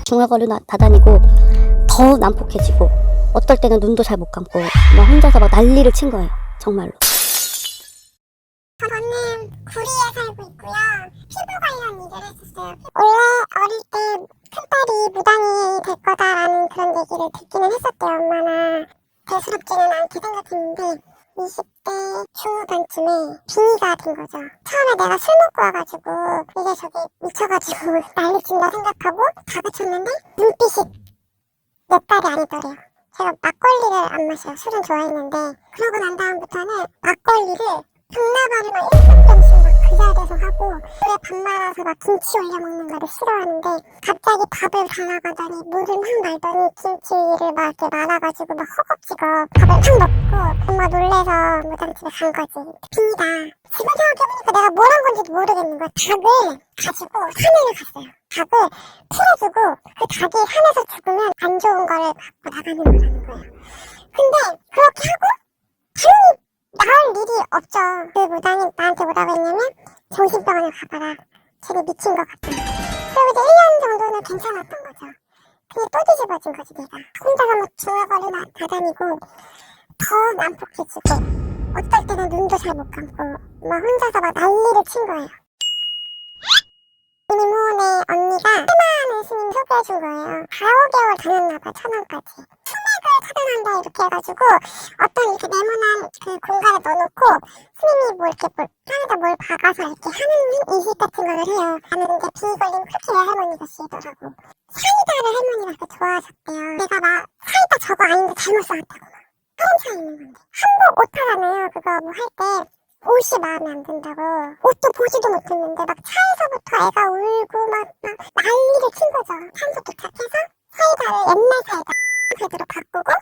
중얼거리고 다다니고 더 난폭해지고 어떨 때는 눈도 잘 못 감고 막 혼자서 막 난리를 친 거예요. 정말로. 저는 구리에 살고 있고요. 피부 관련 일을 했었어요. 원래 어릴 때 큰딸이 무당이 될 거다라는 그런 얘기를 듣기는 했었대요. 엄마나 대수롭지는 않게 생각했는데 20대 중후반쯤에 빙의가 된 거죠. 처음에 내가 술 먹고 와가지고 이게 저게 미쳐가지고 난리친다 생각하고 다그쳤는데 눈빛이 내 딸이 아니더래요. 제가 막걸리를 안 마셔요. 술은 좋아했는데 그러고 난 다음부터는 막걸리를 병나발이나 1분병씩 막 그 자리에서 하고 물에 밥 말아서 막 김치 올려 먹는 거를 싫어하는데 갑자기 밥을 달라가더니 물을 막 말더니 김치를 막 이렇게 말아가지고 막 허겁지겁 밥을 막 먹고 엄마 놀래서 무당집에 간 거지. 빙이다. 지금 생각해보니까 내가 뭘 한 건지도 모르겠는 거야. 닭을 가지고 산을 갔어요. 닭을 풀어주고 그 닭이 산에서 죽으면 안 좋은 거를 갖고 나가는 거라는 거야. 근데 그렇게 하고 당연히 나을 일이 없죠. 그 무당이 나한테 뭐라고 했냐면 정신병원을 가봐라. 쟤네 미친 것 같다. 그리고 이제 1년 정도는 괜찮았던 거죠. 근데 또 뒤집어진 거지 내가. 혼자서 막 중얼거리고 다다니고 더 난폭해지고 어떨 때는 눈도 잘 못 감고 막 혼자서 막 난리를 친 거예요. 이모네 언니가 해마하는 스님 소개해준 거예요. 4~5개월 다녔나봐. 천안까지. 수맥을 차단한다 이렇게 해가지고 어떤 이렇게 네모난 그 공간에 넣어놓고 스님이 뭐 이렇게 땅에다 뭘 박아서 이렇게 하는 이식 같은 거를 해요. 나는 근데 비 걸린 그렇게 외할머니가 쓰더라고. 사이다를 할머니가 그렇게 좋아하셨대요. 내가 막 사이다 저거 아닌데 잘못 써왔다고 막 하는 차이 있는 건데 한복 옷 하잖아요. 그거 뭐 할 때 옷이 마음에 안 든다고 옷도 보지도 못했는데 막 차에서부터 애가 울고 막 난리를 친 거죠. 산소 도착해서 사이다를 옛날 사이다 카드로 바꾸고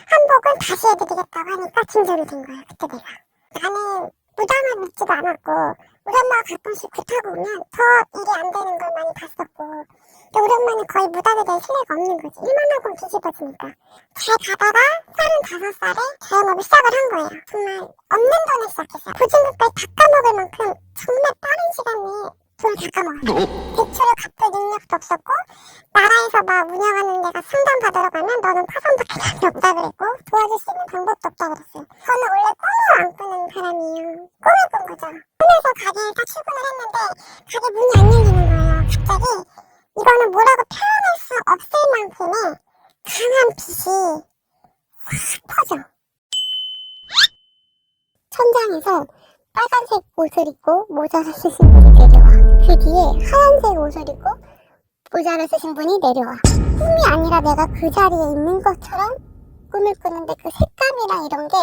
한복은 다시 해드리겠다고 하니까 진전이 된 거예요. 그때 내가 나는 무당을 믿지도 않았고 우리 엄마가 가끔씩 굿하고 오면 더 일이 안 되는 걸 많이 봤었고 근데 우리 엄마는 거의 무당에 대한 신뢰가 없는 거지. 일만 하고 뒤집어지니까 잘 가다가 35살에 자영업을 시작을 한 거예요. 정말 없는 돈을 시작했어요. 보증금까지 다 까먹을 만큼 정말 빠른 시간에 돈을 다 까먹었어요. 대출을 갚을 능력도 없었고 나라에서 막 운영하는 데가 상담 받으러 가면 너는 파산밖에 답이 없다 그랬고 도와줄 수 있는 방법도 없다 그랬어요. 저는 원래 꿈을 안 꾸는 사람이에요. 꿈을 꾼 거죠. 꿈에서 가게에 딱 출근을 했는데 가게 문이 안 열리는 거예요. 갑자기 이거는 뭐라고 표현할 수 없을 만큼의 강한 빛이 확 퍼져. 천장에서 빨간색 옷을 입고 모자를 쓰신 분이 내려와. 그 뒤에 하얀색 옷을 입고 모자를 쓰신 분이 내려와. 꿈이 아니라 내가 그 자리에 있는 것처럼 꿈을 꾸는데 그 색감이랑 이런 게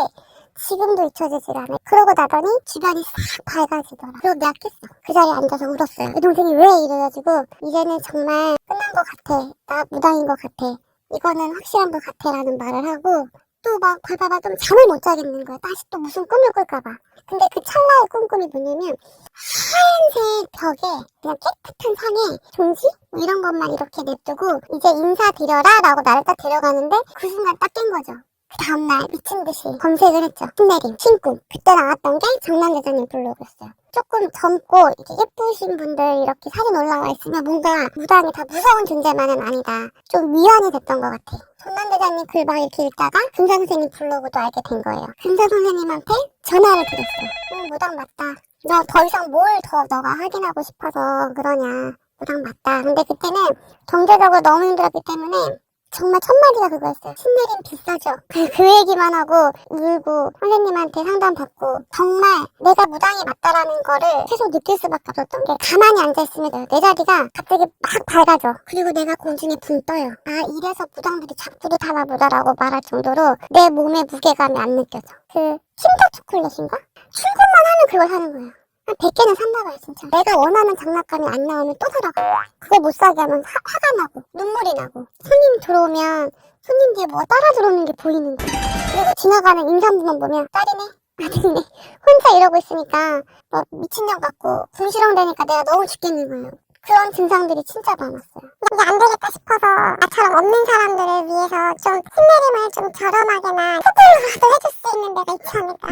지금도 잊혀지지가 않아요. 그러고 나더니 주변이 싹 밝아지더라. 그리고 내가 깼어. 그 자리에 앉아서 울었어요. 내 동생이 왜 이래가지고 이제는 정말 끝난 것 같아. 나 무당인 것 같아. 이거는 확실한 것 같아 라는 말을 하고 또 막 봐봐봐 좀 잠을 못 자겠는 거야. 다시 또 무슨 꿈을 꿀까봐. 근데 그 찰나의 꿈꿈이 뭐냐면 하얀색 벽에 그냥 깨끗한 상에 종지? 뭐 이런 것만 이렇게 냅두고 이제 인사드려라 라고 나를 딱 데려가는데 그 순간 딱 깬 거죠. 그 다음날 미친듯이 검색을 했죠. 신내림, 신꿈. 그때 나왔던 게 장남대장님 블로그였어요. 조금 젊고 이렇게 예쁘신 분들 이렇게 사진 올라와 있으면 뭔가 무당이 다 무서운 존재만은 아니다. 좀 위안이 됐던 것 같아. 장남대장님 글 막 이렇게 읽다가 금사 선생님 블로그도 알게 된 거예요. 금사 선생님한테 전화를 드렸어요. 무당 맞다. 너 더 이상 뭘 더 너가 확인하고 싶어서 그러냐. 무당 맞다. 근데 그때는 경제적으로 너무 힘들었기 때문에 정말 첫마디가 그거였어요. 신내림 비싸죠. 그 얘기만 하고 울고 선생님한테 상담받고 정말 내가 무당이 맞다라는 거를 계속 느낄 수밖에 없었던 게 가만히 앉아있으면 내 자리가 갑자기 막 밝아져. 그리고 내가 공중에 붕 떠요. 아 이래서 무당들이 잡두리 타나보다라고 말할 정도로 내 몸의 무게감이 안 느껴져. 그 킨더 초콜릿인가? 출근만 하면 그걸 사는 거예요. 한 100개는 산다 봐요 진짜. 내가 원하는 장난감이 안 나오면 또 사러 가. 그걸 못 사게 하면 화가 나고 눈물이 나고 손님 들어오면 손님 뒤에 뭐가 따라 들어오는 게 보이는 거야. 그리고 지나가는 임산부만 보면 딸이네 아들이네 혼자 이러고 있으니까 뭐 미친년 같고 궁시렁대니까 내가 너무 죽겠는 거예요. 그런 증상들이 진짜 많았어요. 이게 안 되겠다 싶어서 나처럼 없는 사람들을 위해서 좀 신내림을 좀 저렴하게나 소품으로라도 해줄 수 있는 데가 있지 않을까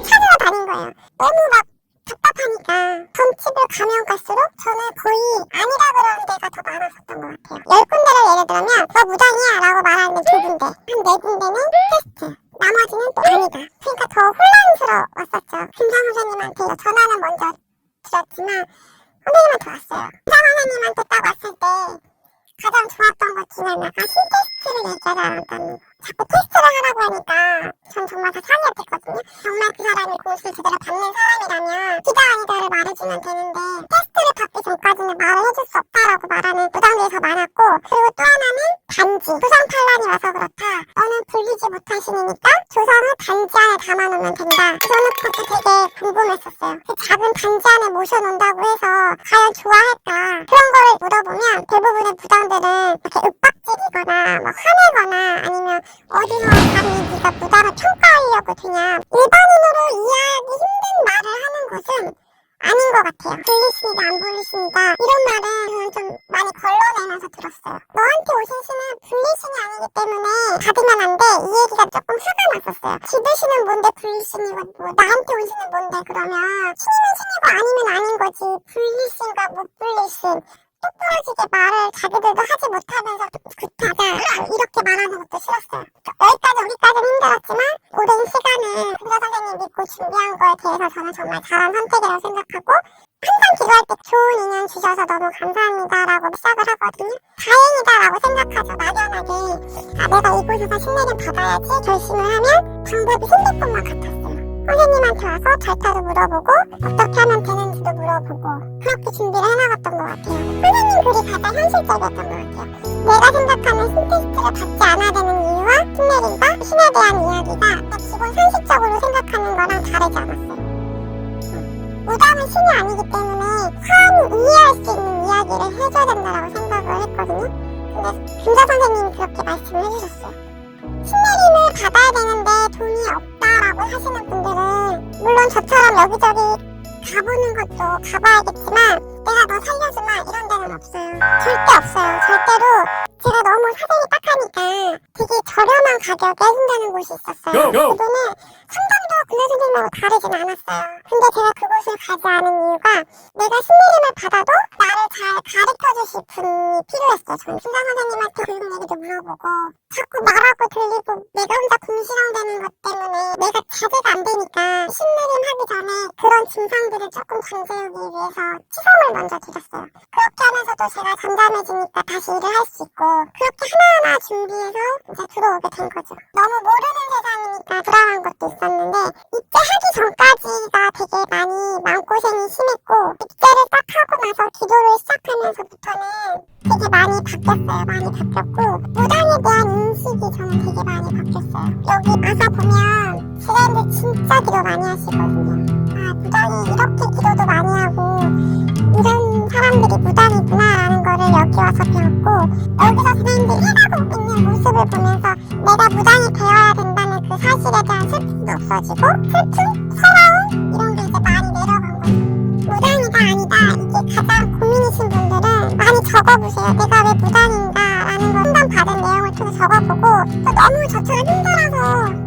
찾으러 다닌 거예요. 너무 막 답답하니까 점집을 가면 갈수록 저는 거의 아니라 그러는 데가 더 많았었던 것 같아요. 10군데를 예를 들면 너 무당이야 라고 말하는 데 2군데, 한 4군데는 테스트, 나머지는 또 아니다. 그러니까 더 혼란스러웠었죠. 김장 선생님한테 전화는 먼저 드렸지만 선생님한테 왔어요. 김장 선생님한테 딱 왔을 때 가장 좋았던 것 중에 하나가 신테스트를 얘기하지 않았다는 거. 자꾸 테스트를 하라고 하니까 전 정말 다 상이었거든요. 정말 그 사람이 공수를 제대로 받는 사람이라면 기다 아니다를 말해주면 되는데 테스트를 받기 전까지는 말을 해줄 수 없다라고 말하는 무당들이 더 많았고, 그리고 또 하나는 단지, 조상팔란이 와서 그렇다. 너는 불리지 못한 신이니까 조상을 단지 안에 담아놓으면 된다. 저는 그것도 되게 궁금했었어요. 그 작은 단지 안에 모셔놓는다고 해서 과연 좋아할까? 그런 거를 물어보면 대부분의 무당들은 이렇게 윽박지르거나 뭐 화내거나 아니면 어디서 감히 네가 무당을 평가하려고 그냥 일반인으로 이해하기 힘든 말을 하는 것은 아닌 것 같아요. 불리신이다 안 불리신이다 이런 말은 저는 좀 많이 걸러내면서 들었어요. 너한테 오신 신은 불리신이 아니기 때문에 받으면 안 돼, 이 얘기가 조금 화가 났었어요. 기드신은 뭔데 불리신이고 뭐 나한테 온 신은 뭔데, 그러면 신이면 신이고 아니면 아닌 거지 불리신과 못 불리신 똑부러지게 말을 자기들도 하지 못하면서 급하다 이렇게 말하는 것도 싫었어요. 여기까지 우리까지는 힘들었지만 오랜 시간을 금사 선생님 믿고 준비한 거에 대해서 저는 정말 잘한 선택이라고 생각하고, 항상 기도할 때 좋은 인연 주셔서 너무 감사합니다라고 시작을 하거든요. 다행이다라고 생각하죠. 막연하게 내가 이곳에서 신내림 받아야지 결심을 하면 방법이 생길 것만 같았어요. 선생님한테 와서 절차도 물어보고 어떻게 하면 되는지도 물어보고 그렇게 준비를 해나갔던 것 같아요. 선생님 글이 가장 현실적이었던 것 같아요. 내가 생각하는 신테스트를 받지 않아야 되는 이유와 신내림과 신에 대한 이야기가 기본 상식적으로 생각하는 거랑 다르지 않았어요. 무당은 신이 아니기 때문에 사람이 이해할 수 있는 이야기를 해줘야 된다고 생각을 했거든요. 근데 금사 선생님이 그렇게 말씀을 해주셨어요. 신내림을 받아야 되는데 돈이 없다라고 하시는 분들은 물론 저처럼 여기저기 가보는 것도 가봐야겠지만 내가 너 살려주마 이런 데는 없어요. 절대 없어요. 절대로. 제가 너무 사정이 딱하니까 되게 저렴한 가격에 해준다는 곳이 있었어요. 그거는 상담도 금사 선생님하고 다르진 않았어요. 근데 제가 그곳을 가지 않은 이유가 내가 신내림을 받아도 나를 잘 가르쳐주실 분이 필요했어요. 저는 금사 선생님한테 교육 얘기도 물어보고 자꾸 말하고 들리고 내가 혼자 궁시렁대는 것 때문에 내가 자제가 안 되니까 신내림 하기 전에 그런 증상들을 조금 잠재우기 위해서 치성을 먼저 드렸어요. 그렇게 하면서도 제가 잠잠해지니까 다시 일을 할 수 있고 그렇게 하나하나 준비해서 이제 들어오게 된 거죠. 너무 모르는 세상이니까 불안한 것도 있었는데 입대하기 전까지가 되게 많이 마음고생이 심했고 입대를 딱 하고 나서 기도를 시작하면서부터는 되게 많이 바뀌었어요. 많이 바뀌었고 무당에 대한 인식이 저는 되게 많이 바뀌었어요. 여기 와서 보면 지사님들 진짜 기도 많이 하시거든요. 아, 무당이 이렇게 기도도 많이 하고 이런 사람들이 무당이구나라는 거를 여기 와서 배웠고, 여기서 선생님들이 해가고 있는 모습을 보면서 내가 무당이 되어야 된다는 그 사실에 대한 슬픔도 없어지고 슬픔? 서러움? 이런 게 이제 많이 내려간 거예요. 무당이다 아니다 이게 가장 고민이신 분들은 많이 적어보세요. 내가 왜 무당인가 라는 걸 상담받은 내용을 통해 적어보고, 또 너무 저처럼 힘들어서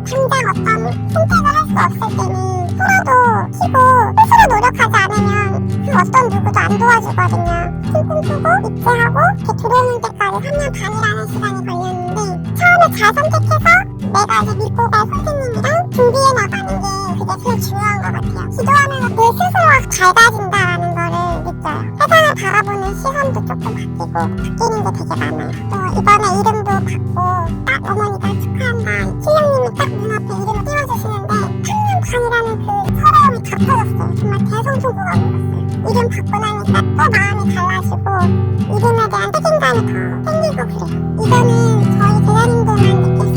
당장 어떤 선택을 할 수 없을 때는 풀어도 키고 스스로 노력하지 않으면 그 어떤 누구도 안 도와주거든요. 쿵쿵 크고 입대하고 이렇게 들어오는 때까지 3년 반이라는 시간이 걸렸는데 처음에 잘 선택해서 내가 이제 믿고 갈 선생님이랑 준비해 나가는 게 그게 제일 중요한 것 같아요. 기도하면서 내 스스로가 밝아진다라는 거를 느껴요. 세상을 바라보는 시선도 조금 바뀌고 바뀌는 게 되게 많아요. 또 이번에 이름도 받고 딱 어머니가 축하한다 신령님이 딱 눈앞에 이름을 띄워주시는데 3년 반이라는 그 서러움이 다 터졌어요. 정말 대성통곡가 울었어요. 이름 받고 나니까 또 마음이 달라지고 이름에 대한 책임감이 더 생기고 그래요. 이거는 저희 대장님들만 느낄